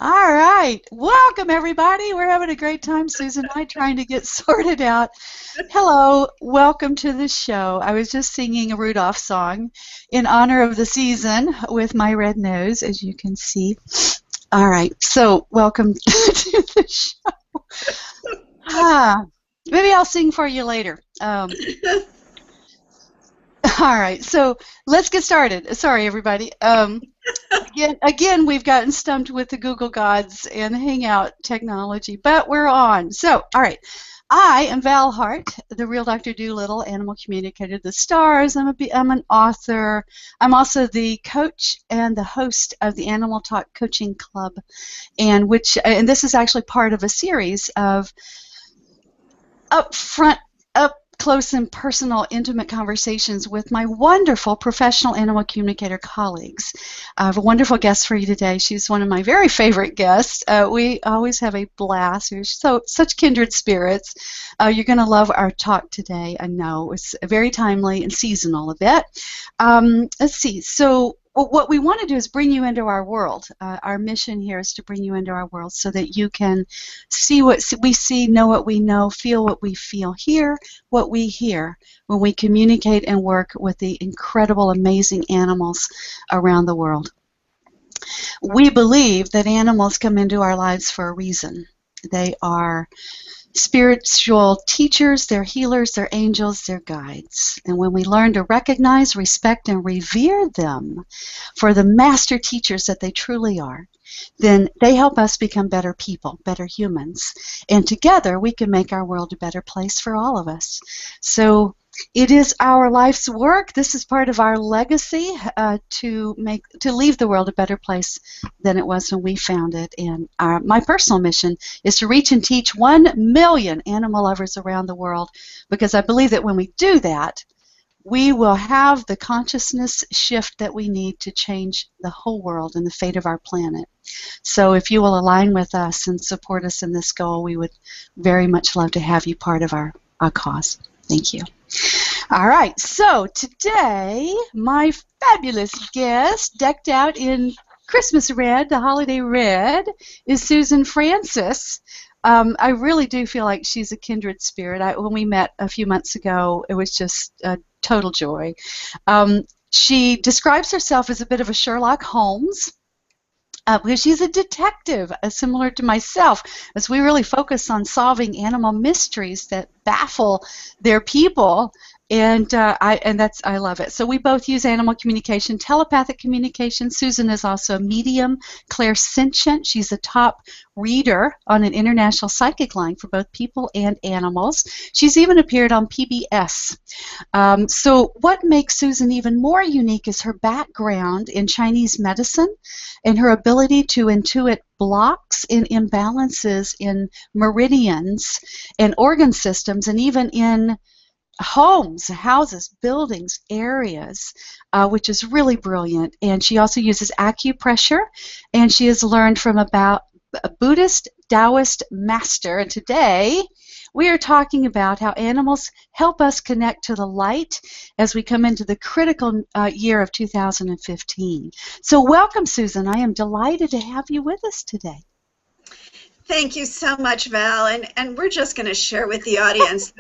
All right. Welcome, everybody. We're having a great time, Susan and I, trying to get sorted out. Hello. Welcome to the show. I was just singing a Rudolph song in honor of the season with my red nose, as you can see. All right. So, welcome to the show. Maybe I'll sing for you later. All right, so let's get started. Sorry, everybody. Again, we've gotten stumped with the Google Gods and Hangout technology, but we're on. So, all right, I am Val Hart, the real Dr. Doolittle, animal communicator, the stars. I'm an author. I'm also the coach and the host of the Animal Talk Coaching Club, and this is actually part of a series of up close and personal, intimate conversations with my wonderful professional animal communicator colleagues. I have a wonderful guest for you today. She's one of my very favorite guests. We always have a blast. We're such kindred spirits. You're going to love our talk today. I know it's very timely and seasonal a bit. Let's see. So what we want to do is bring you into our world. Our mission here is to bring you into our world so that you can see what we see, know what we know, feel what we feel, hear what we hear when we communicate and work with the incredible, amazing animals around the world. We believe that animals come into our lives for a reason. They are spiritual teachers, they're healers, they're angels, they're guides. And when we learn to recognize, respect, and revere them for the master teachers that they truly are, then they help us become better people, better humans. And together we can make our world a better place for all of us. So it is our life's work. This is part of our legacy to leave the world a better place than it was when we found it. And my personal mission is to reach and teach 1 million animal lovers around the world, because I believe that when we do that, we will have the consciousness shift that we need to change the whole world and the fate of our planet. So if you will align with us and support us in this goal, we would very much love to have you part of our cause. Thank you. All right, so today, my fabulous guest, decked out in Christmas red, the holiday red, is Susan Francis. I really do feel like she's a kindred spirit. When we met a few months ago, it was just a total joy. She describes herself as a bit of a Sherlock Holmes, because she's a detective, similar to myself, as we really focus on solving animal mysteries that baffle their people. And I love it. So we both use animal communication, telepathic communication. Susan is also a medium, clairsentient. She's a top reader on an international psychic line for both people and animals. She's even appeared on PBS. So what makes Susan even more unique is her background in Chinese medicine and her ability to intuit blocks and imbalances in meridians and organ systems, and even in homes, houses, buildings, areas, which is really brilliant. And she also uses acupressure, and she has learned from about a Buddhist Taoist master. And today we are talking about how animals help us connect to the light as we come into the critical year of 2015. So welcome, Susan. I am delighted to have you with us today. Thank you so much, Val. And we're just going to share with the audience.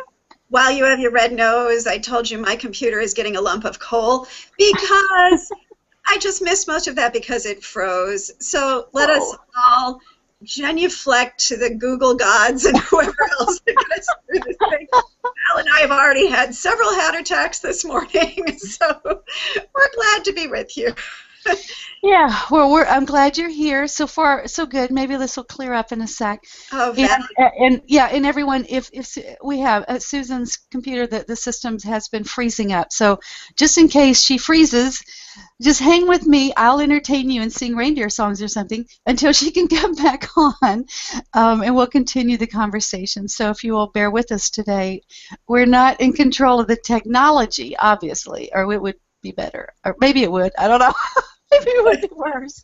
While you have your red nose, I told you my computer is getting a lump of coal because I just missed most of that because it froze. So let us all genuflect to the Google gods and whoever else that got us through this thing. Al and I have already had several heart attacks this morning, so we're glad to be with you. Yeah, well, I'm glad you're here. So far, so good. Maybe this will clear up in a sec. Oh, and everyone, if we have Susan's computer, the system has been freezing up. So just in case she freezes, just hang with me. I'll entertain you and sing reindeer songs or something until she can come back on, and we'll continue the conversation. So if you will bear with us today, we're not in control of the technology, obviously, or it would be better, or maybe it would. I don't know. Maybe it would be worse.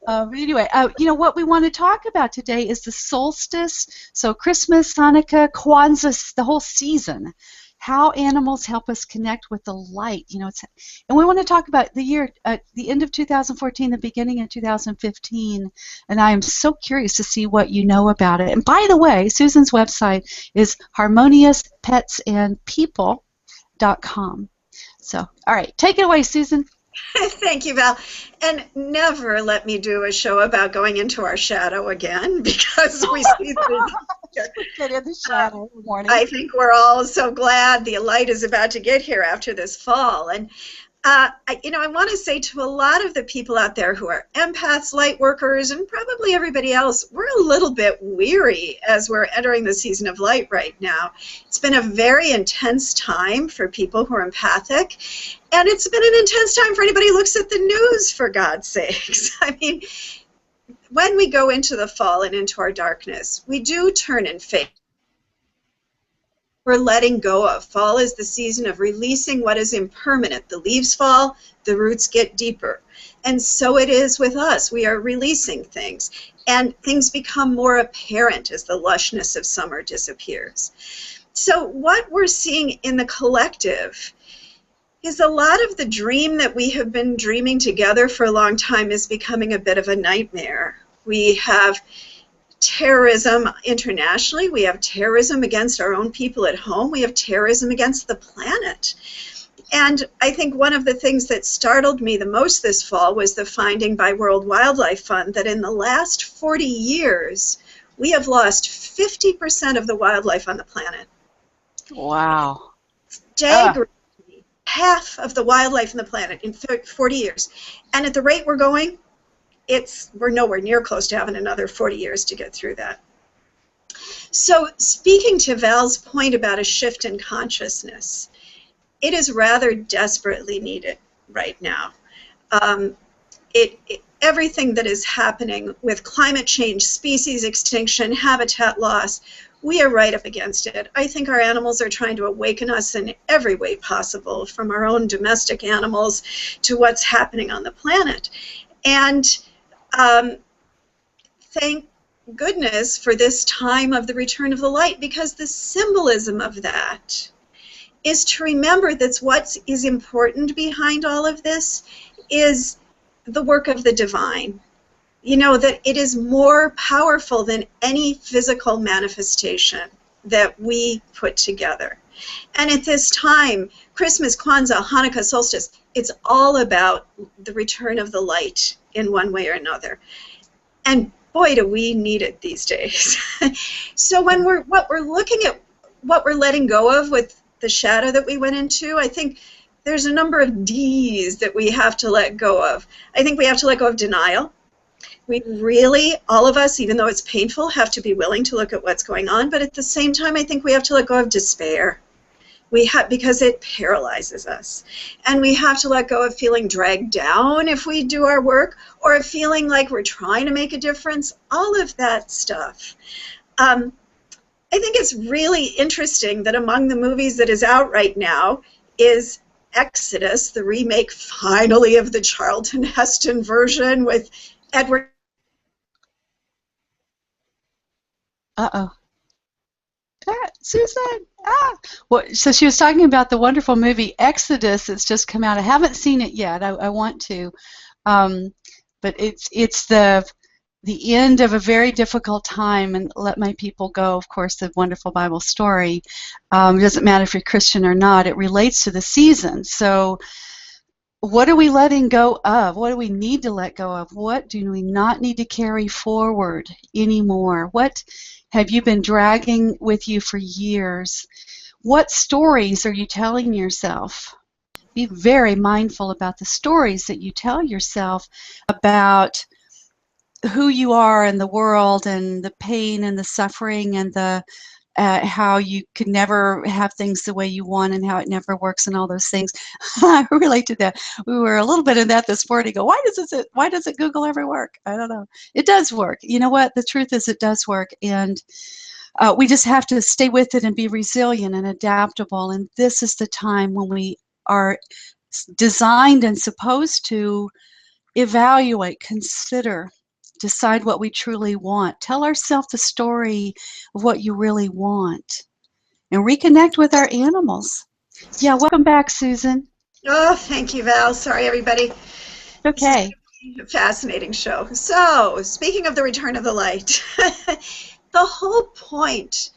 But anyway, what we want to talk about today is the solstice. So Christmas, Chanukah, Kwanza, the whole season. how animals help us connect with the light. You know, and we want to talk about the year, the end of 2014, the beginning of 2015, and I am so curious to see what you know about it. And by the way, Susan's website is harmoniouspetsandpeople.com. So, all right, take it away, Susan. Thank you, Val. And never let me do a show about going into our shadow again, because we see get in the shadow in the morning. I think we're all so glad the light is about to get here after this fall. And I want to say to a lot of the people out there who are empaths, light workers, and probably everybody else, we're a little bit weary as we're entering the season of light right now. It's been a very intense time for people who are empathic, and it's been an intense time for anybody who looks at the news, for God's sakes. I mean, when we go into the fall and into our darkness, we do turn in faith. We're letting go of. Fall is the season of releasing what is impermanent. The leaves fall, the roots get deeper. And so it is with us. We are releasing things, and things become more apparent as the lushness of summer disappears. So what we're seeing in the collective is a lot of the dream that we have been dreaming together for a long time is becoming a bit of a nightmare. We have terrorism internationally. We have terrorism against our own people at home. We have terrorism against the planet. And I think one of the things that startled me the most this fall was the finding by World Wildlife Fund that in the last 40 years, we have lost 50% of the wildlife on the planet. Wow. Staggering. Half of the wildlife on the planet in 40 years. And at the rate we're going, we're nowhere near close to having another 40 years to get through that. So speaking to Val's point about a shift in consciousness, it is rather desperately needed right now. Everything that is happening with climate change, species extinction, habitat loss, we are right up against it. I think our animals are trying to awaken us in every way possible, from our own domestic animals to what's happening on the planet. And thank goodness for this time of the return of the light, because the symbolism of that is to remember that what is important behind all of this is the work of the divine. You know, that it is more powerful than any physical manifestation that we put together. And at this time, Christmas, Kwanza, Hanukkah, solstice, it's all about the return of the light in one way or another. And boy, do we need it these days. So when we're looking at what we're letting go of with the shadow that we went into, I think there's a number of D's that we have to let go of. I think we have to let go of denial. We really, all of us, even though it's painful, have to be willing to look at what's going on. But at the same time, I think we have to let go of despair. Because it paralyzes us. And we have to let go of feeling dragged down if we do our work, or of feeling like we're trying to make a difference, all of that stuff. I think it's really interesting that among the movies that is out right now is Exodus, the remake finally of the Charlton Heston version with Edward. Uh-oh. Susan! Well, so she was talking about the wonderful movie Exodus that's just come out. I haven't seen it yet. I want to. But it's the end of a very difficult time, and Let My People Go, of course, the wonderful Bible story. It doesn't matter if you're Christian or not. It relates to the season. So what are we letting go of? What do we need to let go of? What do we not need to carry forward anymore? What have you been dragging with you for years? What stories are you telling yourself? Be very mindful about the stories that you tell yourself about who you are in the world, and the pain and the suffering, and the how you could never have things the way you want, and how it never works, and all those things. I relate to that. We were a little bit in that this morning. Why doesn't Google ever work? I don't know. It does work. You know what? The truth is, it does work, and we just have to stay with it and be resilient and adaptable. And this is the time when we are designed and supposed to evaluate, consider, decide what we truly want. Tell ourselves the story of what you really want. and reconnect with our animals. Yeah, welcome back, Susan. Oh, thank you, Val. Sorry, everybody. Okay. This is a fascinating show. So, speaking of the return of the light, the whole point,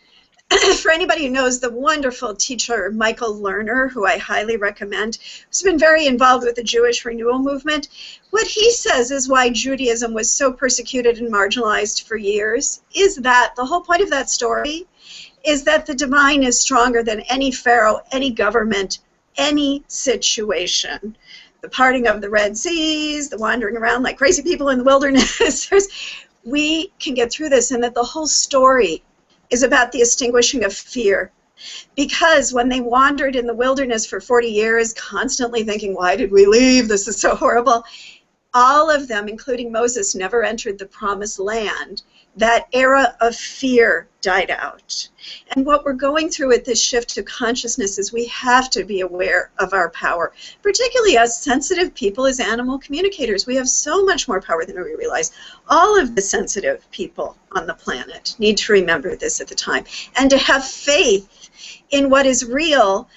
for anybody who knows the wonderful teacher Michael Lerner, who I highly recommend, who's been very involved with the Jewish renewal movement, what he says is why Judaism was so persecuted and marginalized for years is that the whole point of that story is that the divine is stronger than any pharaoh, any government, any situation. The parting of the Red Seas, the wandering around like crazy people in the wilderness, we can get through this, and that the whole story is about the extinguishing of fear. Because when they wandered in the wilderness for 40 years, constantly thinking, why did we leave? This is so horrible. All of them, including Moses, never entered the promised land. That era of fear died out. And what we're going through with this shift to consciousness is we have to be aware of our power, particularly as sensitive people, as animal communicators. We have so much more power than we realize. All of the sensitive people on the planet need to remember this at the time and to have faith in what is real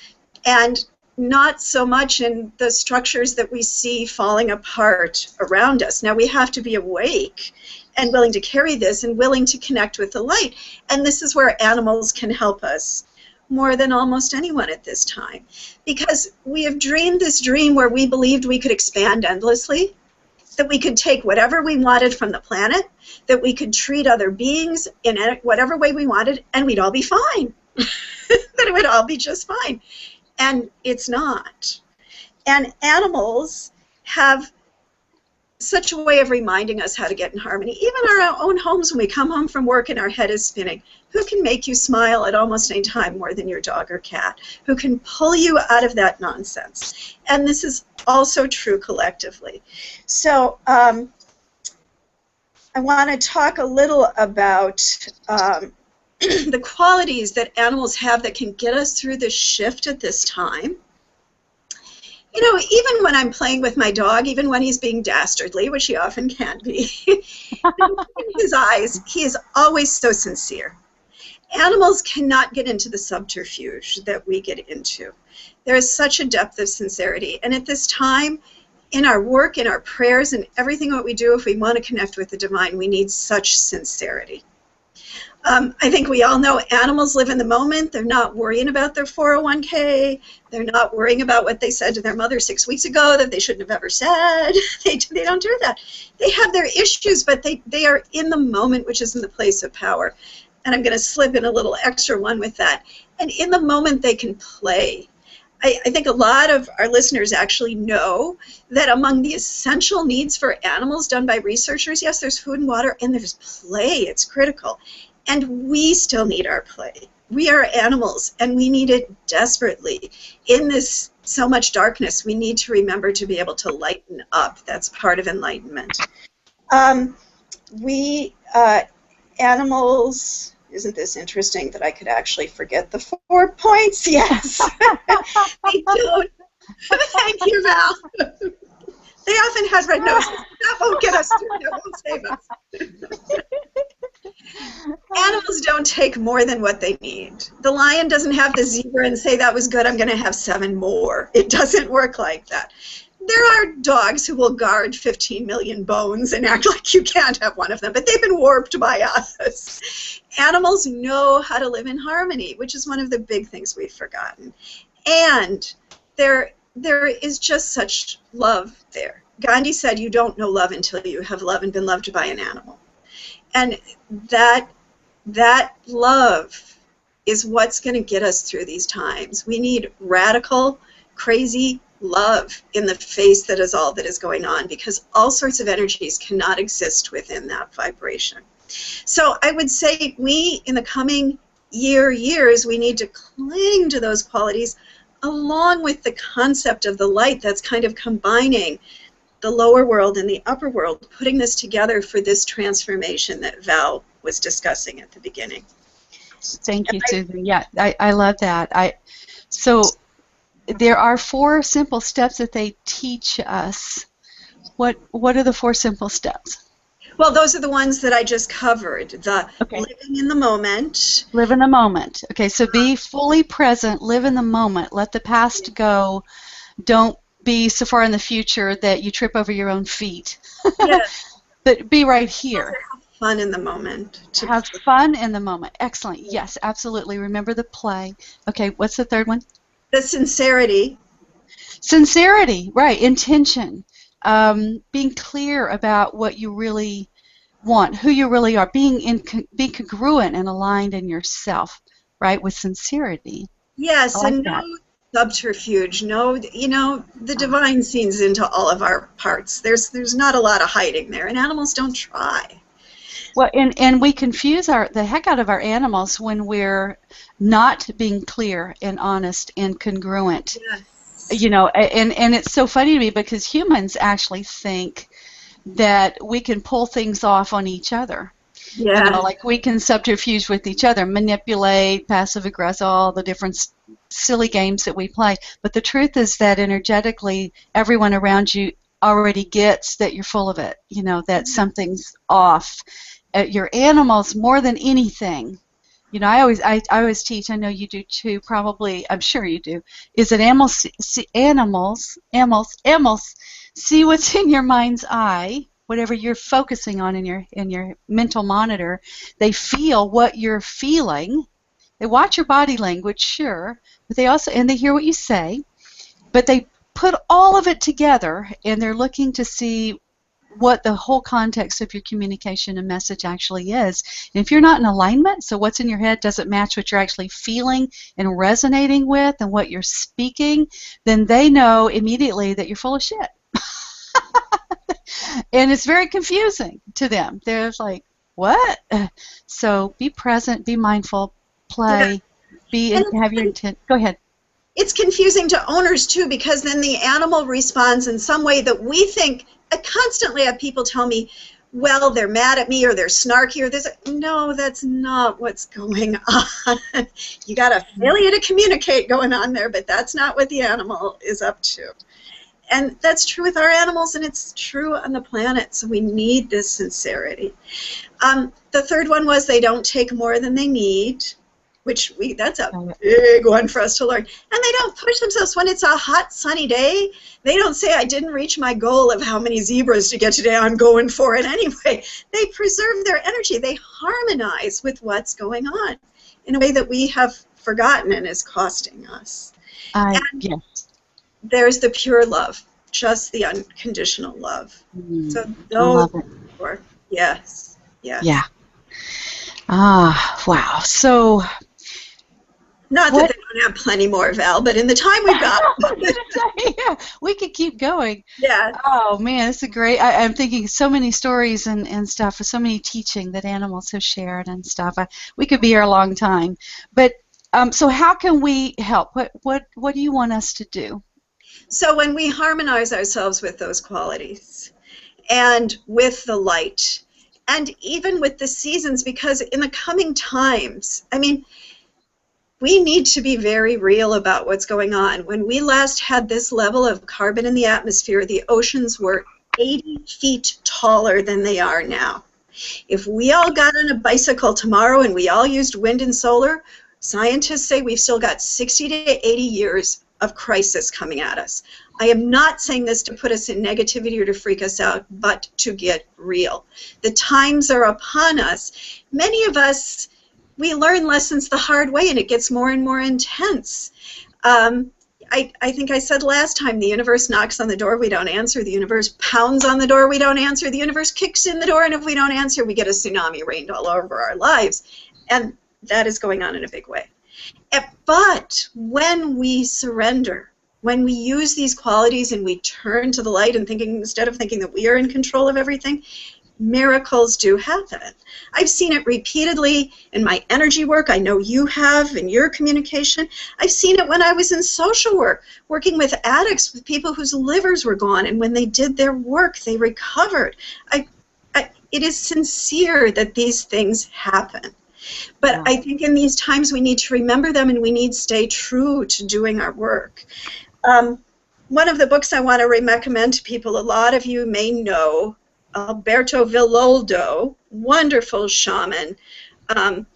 and not so much in the structures that we see falling apart around us. Now we have to be awake and willing to carry this and willing to connect with the light. And this is where animals can help us more than almost anyone at this time. Because we have dreamed this dream where we believed we could expand endlessly, that we could take whatever we wanted from the planet, that we could treat other beings in whatever way we wanted, and we'd all be fine. That it would all be just fine. And it's not. And animals have such a way of reminding us how to get in harmony. Even our own homes, when we come home from work and our head is spinning, who can make you smile at almost any time more than your dog or cat? Who can pull you out of that nonsense? And this is also true collectively. So I want to talk a little about the qualities that animals have that can get us through this shift at this time. You know, even when I'm playing with my dog, even when he's being dastardly, which he often can be, in his eyes, he is always so sincere. Animals cannot get into the subterfuge that we get into. There is such a depth of sincerity. And at this time, in our work, in our prayers, and everything that we do, if we want to connect with the divine, we need such sincerity. I think we all know animals live in the moment. They're not worrying about their 401k. They're not worrying about what they said to their mother 6 weeks ago that they shouldn't have ever said. They don't do that. They have their issues, but they are in the moment, which is in the place of power. And I'm going to slip in a little extra one with that. And in the moment, they can play. I think a lot of our listeners actually know that among the essential needs for animals done by researchers, yes, there's food and water, and there's play. It's critical. And we still need our play. We are animals, and we need it desperately. In this so much darkness, we need to remember to be able to lighten up. That's part of enlightenment. Animals, isn't this interesting that I could actually forget the 4 points? Yes. They don't. Thank you, Val. They often had red noses. That won't get us through. That won't save us. Animals don't take more than what they need. The lion doesn't have the zebra and say, that was good, I'm going to have 7 more. It doesn't work like that. There are dogs who will guard 15 million bones and act like you can't have one of them, but they've been warped by us. Animals know how to live in harmony, which is one of the big things we've forgotten. And there is just such love there. Gandhi said, you don't know love until you have loved and been loved by an animal. And that love is what's going to get us through these times. We need radical, crazy love in the face that is all that is going on, because all sorts of energies cannot exist within that vibration. So I would say we, in the coming years, we need to cling to those qualities along with the concept of the light that's kind of combining the lower world and the upper world, putting this together for this transformation that Val was discussing at the beginning. Thank you, Susan. Yeah, I love that. So there are 4 simple steps that they teach us. What are the 4 simple steps? Well, those are the ones that I just covered. The Okay. living in the moment. Live in the moment. Okay, so be fully present, live in the moment, let the past go. Don't be so far in the future that you trip over your own feet. Yeah. But be right Also here. have fun in the moment. Have fun in the moment. Excellent. Yes, absolutely. Remember the play. Okay, what's the third one? The sincerity. Sincerity, right. Intention. Being clear about what you really want, who you really are, being congruent and aligned in yourself, right, with sincerity. I Yes, like and no that. subterfuge. No, the divine sees into all of our parts. There's not a lot of hiding there, and animals don't try. Well, and we confuse the heck out of our animals when we're not being clear and honest and congruent. Yes. You know, and it's so funny to me because humans actually think that we can pull things off on each other. You know, Yeah. like we can subterfuge with each other, manipulate, passive aggressive, all the different silly games that we play. But the truth is that energetically, everyone around you already gets that you're full of it, you know, that something's off. Your animals, more than anything, you know, I always teach, I know you do too, probably, I'm sure you do, is that animals see what's in your mind's eye, whatever you're focusing on in your mental monitor. They feel what you're feeling. They watch your body language, sure, but they also, and they hear what you say, but they put all of it together and they're looking to see what the whole context of your communication and message actually is. And if you're not in alignment, so what's in your head doesn't match what you're actually feeling and resonating with and what you're speaking, then they know immediately that you're full of shit. And it's very confusing to them. They're like, what? So be present, be mindful, Yeah. play, And have your intent. Go ahead. it's confusing to owners too, because then the animal responds in some way that we think. I constantly have people tell me, well, they're mad at me or they're snarky or this. No, that's not what's going on. You got a failure to communicate going on there, but that's not what the animal is up to. And that's true with our animals, and it's true on the planet, so we need this sincerity. The third one was they don't take more than they need, which that's a big one for us to learn. And they don't push themselves. When it's a hot, sunny day, they don't say, I didn't reach my goal of how many zebras to get today, I'm going for it anyway. They preserve their energy. They harmonize with what's going on in a way that we have forgotten and is costing us. And Yes. there's the pure love, just the unconditional love. So I those love it. four, yes, yes. Yeah. Ah, wow. So Not that they don't have plenty more, Val, but in the time we've got. I was gonna say, yeah, we could keep going. Yeah. Oh man, it's a great. I'm thinking so many stories and stuff, so many teaching that animals have shared and stuff. We could be here a long time. But so how can we help? What do you want us to do? So when we harmonize ourselves with those qualities and with the light and even with the seasons, because in the coming times, I mean, we need to be very real about what's going on. When we last had this level of carbon in the atmosphere, the oceans were 80 feet taller than they are now. If we all got on a bicycle tomorrow and we all used wind and solar, scientists say we've still got 60 to 80 years of crisis coming at us. I am not saying this to put us in negativity or to freak us out, but to get real. The times are upon us. Many of us, we learn lessons the hard way, and it gets more and more intense. I think I said last time, the universe knocks on the door, we don't answer. The universe pounds on the door, we don't answer. The universe kicks in the door, and if we don't answer, we get a tsunami rained all over our lives. And that is going on in a big way. But when we surrender, when we use these qualities and we turn to the light and thinking, instead of thinking that we are in control of everything, miracles do happen. I've seen it repeatedly in my energy work. I know you have in your communication. I've seen it when I was in social work, working with addicts, with people whose livers were gone, and when they did their work, they recovered. It is sincere that these things happen. But I think in these times we need to remember them, and we need to stay true to doing our work. One of the books I want to recommend to people, a lot of you may know Alberto Villoldo, wonderful shaman,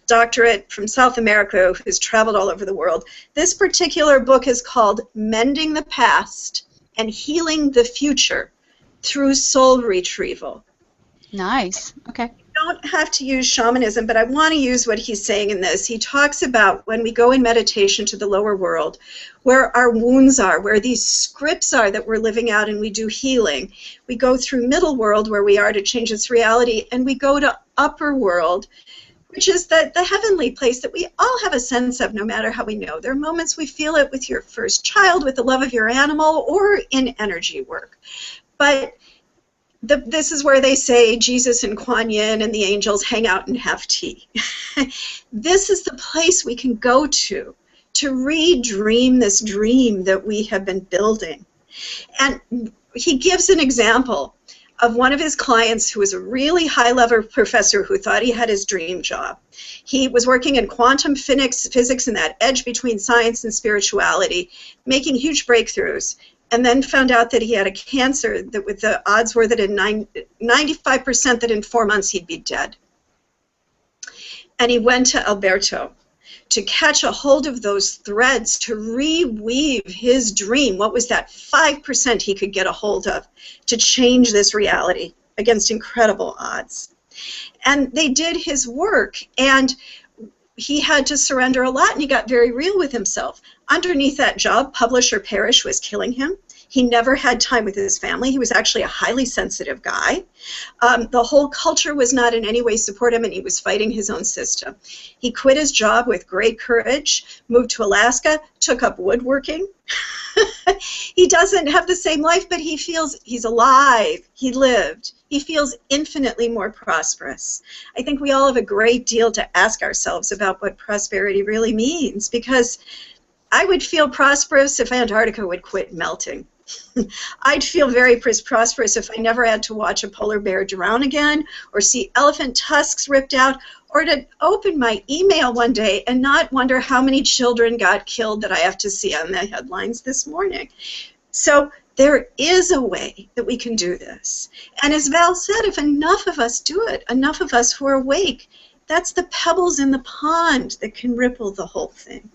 doctorate from South America, who's traveled all over the world. This particular book is called Mending the Past and Healing the Future Through Soul Retrieval. Nice. Okay. Don't have to use shamanism, but I want to use what he's saying in this. He talks about when we go in meditation to the lower world, where our wounds are, where these scripts are that we're living out, and we do healing. We go through middle world, where we are to change this reality, and we go to upper world, which is the heavenly place that we all have a sense of, no matter how we know. There are moments we feel it with your first child, with the love of your animal, or in energy work. But this is where they say Jesus and Kuan Yin and the angels hang out and have tea. This is the place we can go to redream this dream that we have been building. And he gives an example of one of his clients who was a really high-level professor who thought he had his dream job. He was working in quantum physics and that edge between science and spirituality, making huge breakthroughs, and then found out that he had a cancer that with the odds were that in 95% that in 4 months he'd be dead. And he went to Alberto to catch a hold of those threads, to reweave his dream. What was that 5% he could get a hold of to change this reality against incredible odds? And they did his work, and he had to surrender a lot, and he got very real with himself. Underneath that job, publish or perish was killing him. He never had time with his family. He was actually a highly sensitive guy. The whole culture was not in any way support him, and he was fighting his own system. He quit his job with great courage, moved to Alaska, took up woodworking. He doesn't have the same life, but he feels he's alive. He lived. He feels infinitely more prosperous. I think we all have a great deal to ask ourselves about what prosperity really means, because I would feel prosperous if Antarctica would quit melting. I'd feel very prosperous if I never had to watch a polar bear drown again, or see elephant tusks ripped out, or to open my email one day and not wonder how many children got killed that I have to see on the headlines this morning. So there is a way that we can do this. And as Val said, if enough of us do it, enough of us who are awake, that's the pebbles in the pond that can ripple the whole thing.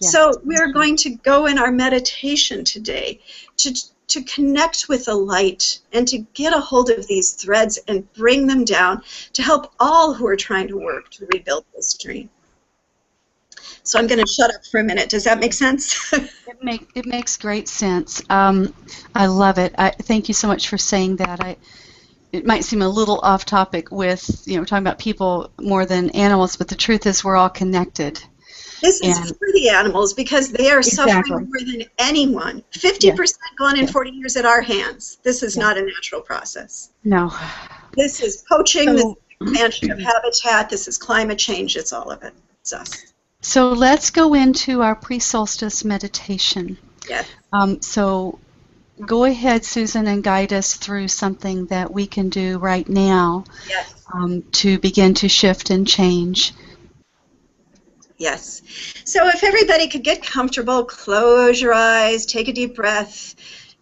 Yes. So we're going to go in our meditation today to connect with the light and to get a hold of these threads and bring them down to help all who are trying to work to rebuild this dream. So I'm going to shut up for a minute. Does that make sense? It makes great sense. I love it. Thank you so much for saying that. It might seem a little off topic with, we're talking about people more than animals, but the truth is we're all connected. This is for the animals because they are suffering more than anyone. 50% gone in 40 years at our hands. This is not a natural process. No. This is poaching, this is expansion of habitat, this is climate change, it's all of it. It's us. So let's go into our pre-solstice meditation. Yes. So go ahead, Susan, and guide us through something that we can do right now to begin to shift and change. Yes. So if everybody could get comfortable, close your eyes, take a deep breath,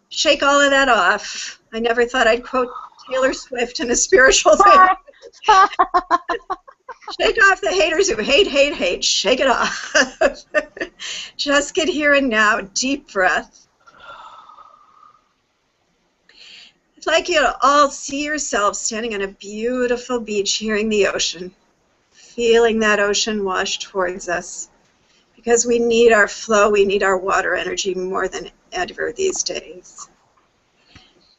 shake all of that off. I never thought I'd quote Taylor Swift in a spiritual thing. Shake off the haters who hate, hate, hate. Shake it off. Just get here and now. Deep breath. I'd like you to all see yourselves standing on a beautiful beach, hearing the ocean. Feeling that ocean wash towards us, because we need our flow, we need our water energy more than ever these days.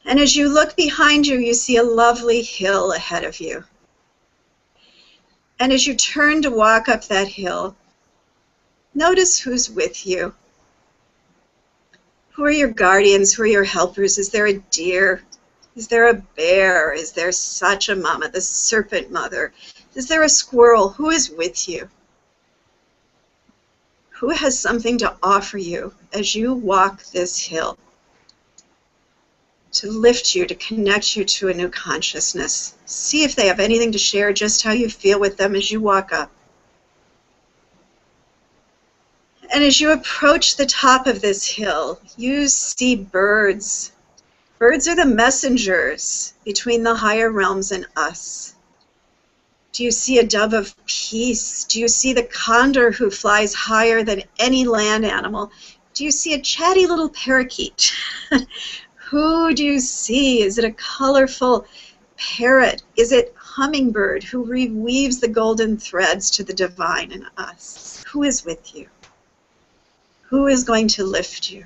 And as you look behind you, you see a lovely hill ahead of you. And as you turn to walk up that hill, notice who's with you. Who are your guardians? Who are your helpers? Is there a deer? Is there a bear? Is there such a mama, the serpent mother? Is there a squirrel? Who is with you? Who has something to offer you as you walk this hill? To lift you, to connect you to a new consciousness. See if they have anything to share, just how you feel with them as you walk up. And as you approach the top of this hill, you see birds Birds are the messengers between the higher realms and us. Do you see a dove of peace? Do you see the condor who flies higher than any land animal? Do you see a chatty little parakeet? Who do you see? Is it a colorful parrot? Is it hummingbird who reweaves the golden threads to the divine in us? Who is with you? Who is going to lift you?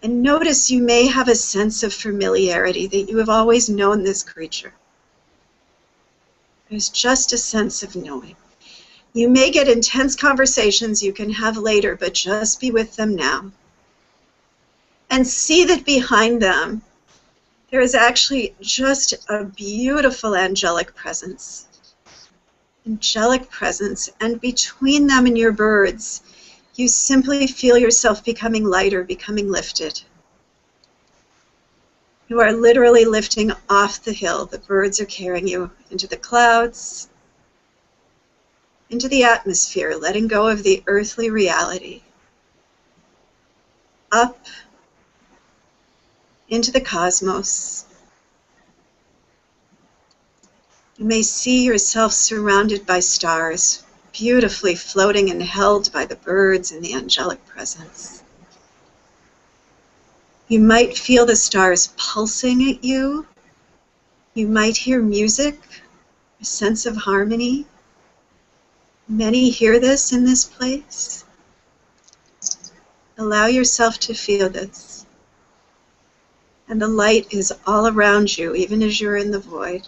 And notice you may have a sense of familiarity, that you have always known this creature. There's just a sense of knowing. You may get intense conversations you can have later, but just be with them now. And see that behind them, there is actually just a beautiful angelic presence. Angelic presence. And between them and your birds, you simply feel yourself becoming lighter, becoming lifted. You are literally lifting off the hill. The birds are carrying you into the clouds, into the atmosphere, letting go of the earthly reality. Up into the cosmos. You may see yourself surrounded by stars, beautifully floating and held by the birds and the angelic presence. You might feel the stars pulsing at you. You might hear music, a sense of harmony. Many hear this in this place. Allow yourself to feel this. And the light is all around you, even as you're in the void.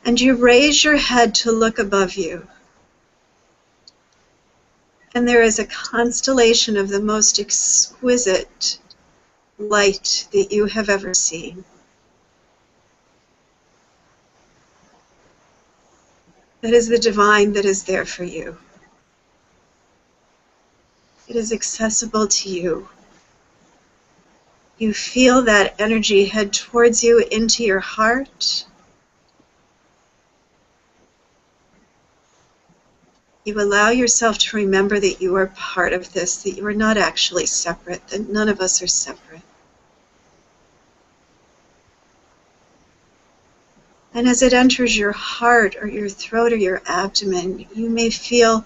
And you raise your head to look above you. And there is a constellation of the most exquisite light that you have ever seen. That is the divine that is there for you. It is accessible to you. You feel that energy head towards you into your heart. You allow yourself to remember that you are part of this, that you are not actually separate, that none of us are separate. And as it enters your heart or your throat or your abdomen, you may feel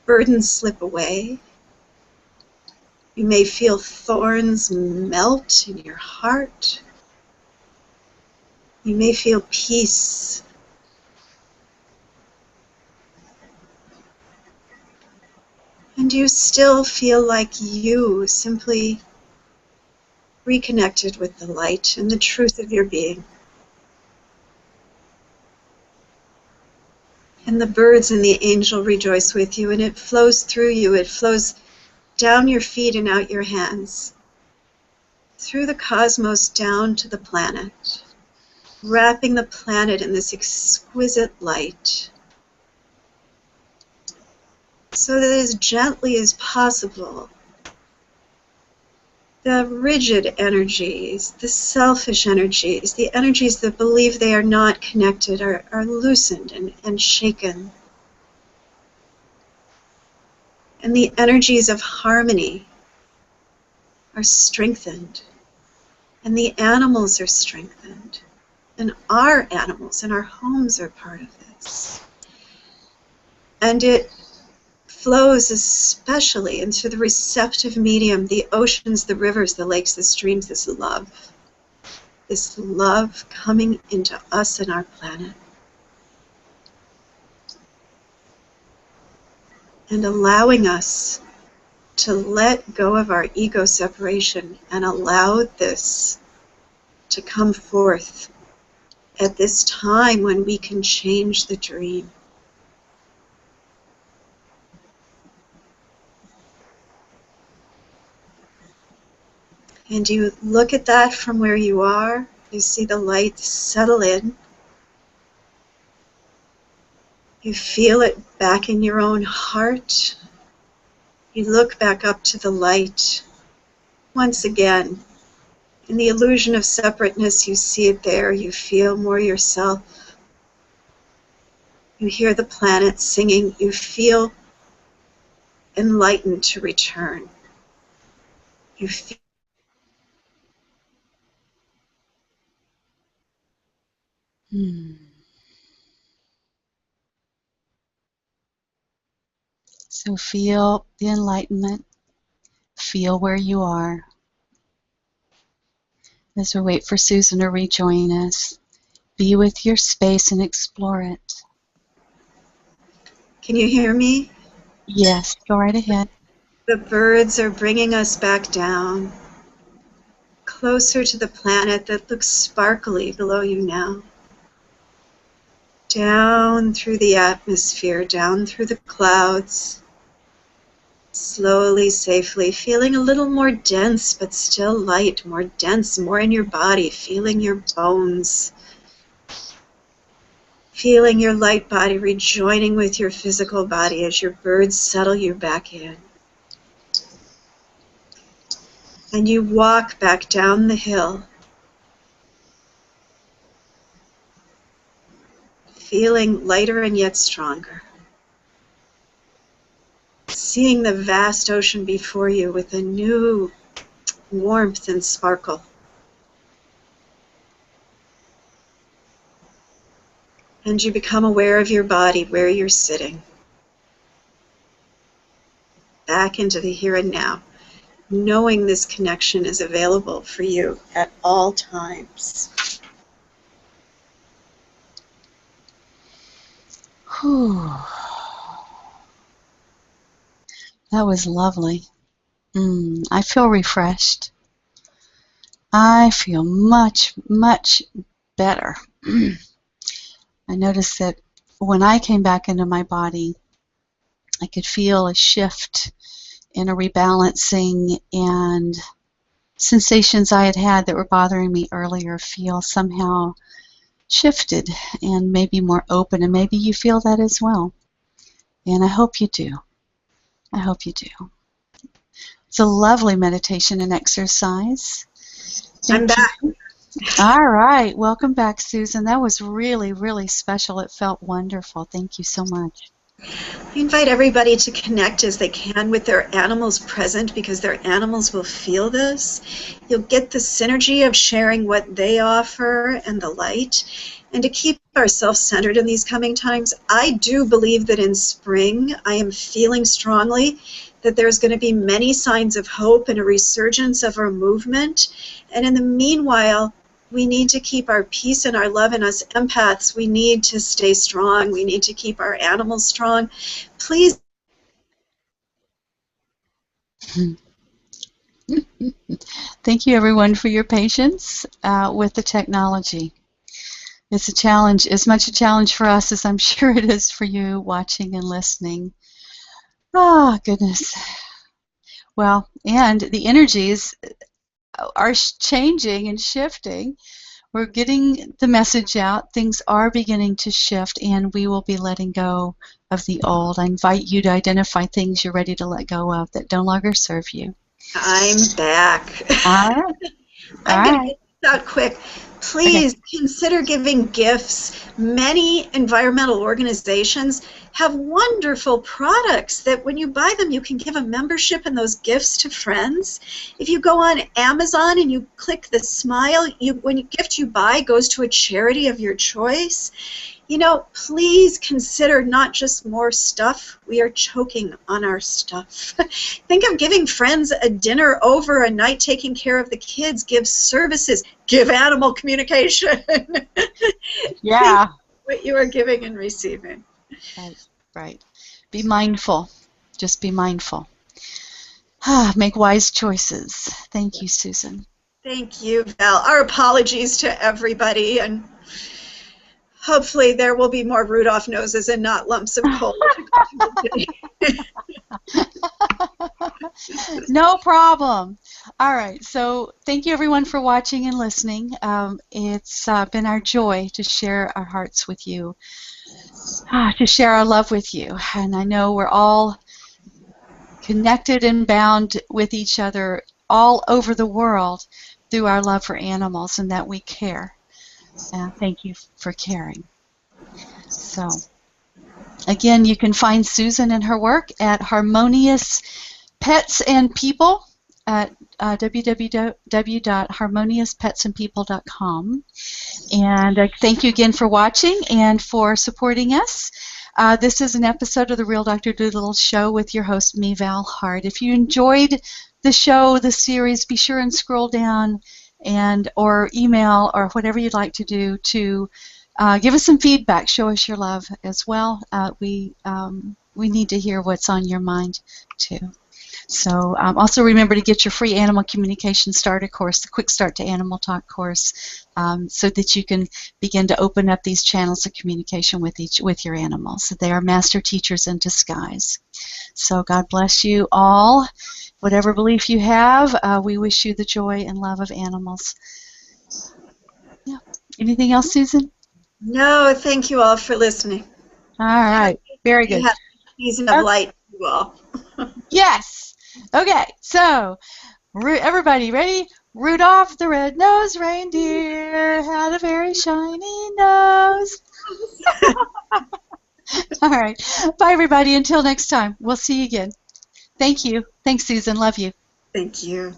burdens slip away. You may feel thorns melt in your heart. You may feel peace. And you still feel like you simply reconnected with the light and the truth of your being. And the birds and the angel rejoice with you, and it flows through you. It flows down your feet and out your hands, through the cosmos down to the planet, wrapping the planet in this exquisite light, so that as gently as possible, the rigid energies, the selfish energies, the energies that believe they are not connected are loosened and shaken. And the energies of harmony are strengthened. And the animals are strengthened. And our animals and our homes are part of this. And it flows especially into the receptive medium, the oceans, the rivers, the lakes, the streams, this love coming into us and our planet. And allowing us to let go of our ego separation and allow this to come forth at this time when we can change the dream. And you look at that from where you are, you see the light settle in. You feel it back in your own heart. You look back up to the light. Once again, in the illusion of separateness, you see it there. You feel more yourself. You hear the planet singing. You feel enlightened to return. You feel So feel the enlightenment. Feel where you are. As we wait for Susan to rejoin us, be with your space and explore it. Can you hear me? Yes, go right ahead. The birds are bringing us back down, closer to the planet that looks sparkly below you now. Down through the atmosphere, down through the clouds, slowly, safely, feeling a little more dense, but still light, more dense, more in your body, feeling your bones, feeling your light body rejoining with your physical body as your birds settle you back in. And you walk back down the hill, feeling lighter and yet stronger. Seeing the vast ocean before you with a new warmth and sparkle. And you become aware of your body, where you're sitting. Back into the here and now, knowing this connection is available for you at all times. Whew. That was lovely. I feel refreshed. I feel much, much better. I noticed that when I came back into my body, I could feel a shift and a rebalancing, and sensations I had had that were bothering me earlier feel somehow shifted and maybe more open, and maybe you feel that as well. And I hope you do. I hope you do. It's a lovely meditation and exercise. I'm back. All right. Welcome back, Susan. That was really, really special. It felt wonderful. Thank you so much. I invite everybody to connect as they can with their animals present, because their animals will feel this. You'll get the synergy of sharing what they offer and the light. And to keep ourselves centered in these coming times, I do believe that in spring, I am feeling strongly that there's going to be many signs of hope and a resurgence of our movement. And in the meanwhile, we need to keep our peace and our love, and us empaths, we need to stay strong. We need to keep our animals strong. Please. Thank you, everyone, for your patience with the technology. It's a challenge, as much a challenge for us as I'm sure it is for you watching and listening. Oh, goodness. Well, and the energies are changing and shifting. We're getting the message out. Things are beginning to shift, and we will be letting go of the old. I invite you to identify things you're ready to let go of that no longer serve you. I'm back. All right. I'm going to get this out quick. Please consider giving gifts. Many environmental organizations have wonderful products that when you buy them, you can give a membership and those gifts to friends. If you go on Amazon and you click the smile, when you gift you buy goes to a charity of your choice. You know, please consider not just more stuff. We are choking on our stuff. Think of giving friends a dinner over a night, taking care of the kids, give services, give animal communication. Yeah. Think what you are giving and receiving. Right. Be mindful. Just be mindful. Make wise choices. Thank you, Susan. Thank you, Val. Our apologies to everybody, and hopefully there will be more Rudolph noses and not lumps of coal. No problem. All right. So thank you, everyone, for watching and listening. It's been our joy to share our hearts with you, to share our love with you. And I know we're all connected and bound with each other all over the world through our love for animals, and that we care. Thank you for caring. So, again, you can find Susan and her work at Harmonious Pets and People at www.harmoniouspetsandpeople.com. And thank you again for watching and for supporting us. This is an episode of the Real Dr. Doolittle Show with your host, me, Val Hart. If you enjoyed the show, the series, be sure and scroll down or email or whatever you'd like to do to give us some feedback. Show us your love as well. We need to hear what's on your mind, too. So also remember to get your free Animal Communication Starter course, the Quick Start to Animal Talk course, so that you can begin to open up these channels of communication with your animals. They are master teachers in disguise. So God bless you all. Whatever belief you have, we wish you the joy and love of animals. Yeah. Anything else, Susan? No, thank you all for listening. All right. Very good. Have a season of light, you all. Yes. Okay. So, everybody ready? Rudolph the red-nosed reindeer had a very shiny nose. All right. Bye, everybody. Until next time. We'll see you again. Thank you. Thanks, Susan. Love you. Thank you.